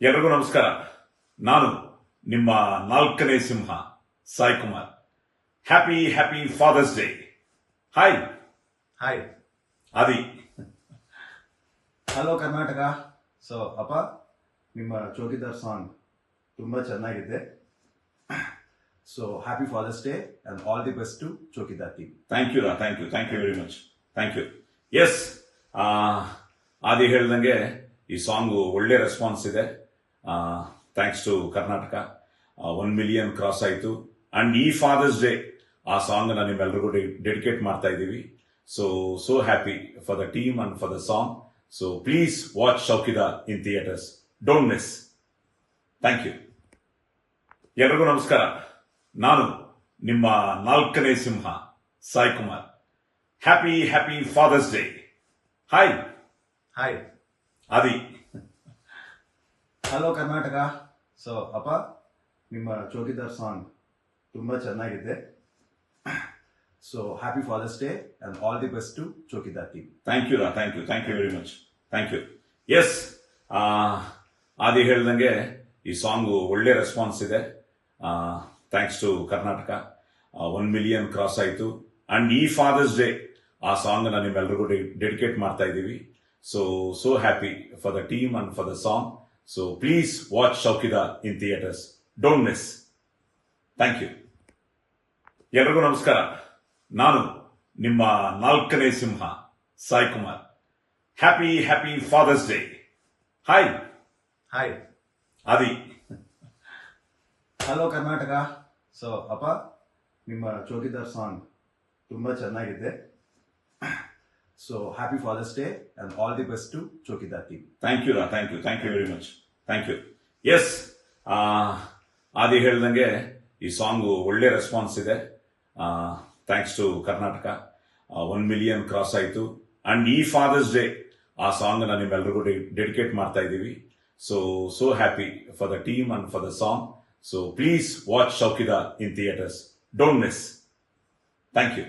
ಎಲ್ರಿಗೂ ನಮಸ್ಕಾರ. ನಾನು ನಿಮ್ಮ ನಾಲ್ಕನೇ Simha Sai Kumar. Happy Father's Day. Hi hi Adi. Hello Karnataka. So ಅಪ್ಪ, ನಿಮ್ಮ ಚೌಕಿದಾರ್ ಸಾಂಗ್ ತುಂಬ ಚೆನ್ನಾಗಿದೆ. So happy Father's Day and all the best to Chowkidar team. Thank you very much. Thank you. Yes, Adi ಹೇಳ್ದಂಗೆ ಈ ಸಾಂಗು ಒಳ್ಳೆ ರೆಸ್ಪಾನ್ಸ್ ಇದೆ. Thanks to Karnataka. 1 million cross ಆಯಿತು. And ಈ ಫಾದರ್ಸ್ ಡೇ ಆ ಸಾಂಗ್ ನಿಮ್ಮೆಲ್ಲರಿಗೂ ಡೆಡಿಕೇಟ್ ಮಾಡ್ತಾ ಇದ್ದೀವಿ. So happy for the team and for the song. So please watch Chowkidar in theatres. Don't miss. Thank you. ಎಲ್ರಿಗೂ ನಮಸ್ಕಾರ. ನಾನು ನಿಮ್ಮ ನಾಲ್ಕನೇ Simha Sai Kumar. Happy Father's Day. Hi hi Adi. Hello Karnataka. So ಅಪ್ಪ, ನಿಮ್ಮ ಚೌಕಿದಾರ್ ಸಾಂಗ್ ತುಂಬ ಚೆನ್ನಾಗಿದೆ. So happy Father's Day and all the best to Chowkidar team. Thank you very much. Thank you. Yes, Adi ಹೇಳ್ದಂಗೆ ಈ ಸಾಂಗು ಒಳ್ಳೆ ರೆಸ್ಪಾನ್ಸ್ ಇದೆ. Thanks to Karnataka. 1 million cross ಆಯಿತು. And ಈ ಫಾದರ್ಸ್ ಡೇ ಆ ಸಾಂಗ್ ನಿಮ್ಮೆಲ್ಲರಿಗೂ ಡೆಡಿಕೇಟ್ ಮಾಡ್ತಾ ಇದ್ದೀವಿ. So happy for the team and for the song. So please watch Chowkidar in theatres. Don't miss. Thank you. ಎಲ್ರಿಗೂ ನಮಸ್ಕಾರ. ನಾನು ನಿಮ್ಮ ನಾಲ್ಕನೇ Simha Sai Kumar. Happy Father's Day. Hi hi Adi. Hello Karnataka. So ಅಪ್ಪ, ನಿಮ್ಮ ಚೌಕಿದಾರ್ ಸಾಂಗ್ ತುಂಬ ಚೆನ್ನಾಗಿದೆ. So happy Father's Day and all the best to Chowkidar team. Thank you very much. Thank you. Yes, Adi ಹೇಳ್ದಂಗೆ ಈ ಸಾಂಗು ಒಳ್ಳೆ ರೆಸ್ಪಾನ್ಸ್ ಇದೆ. Thanks to Karnataka. 1 million cross ಆಯಿತು. And ಈ ಫಾದರ್ಸ್ ಡೇ ಆ ಸಾಂಗ್ ನಿಮ್ಮೆಲ್ಲರಿಗೂ ಡೆಡಿಕೇಟ್ ಮಾಡ್ತಾ ಇದ್ದೀವಿ. So happy for the team and for the song. So please watch Chowkidar in theatres. Don't miss. Thank you.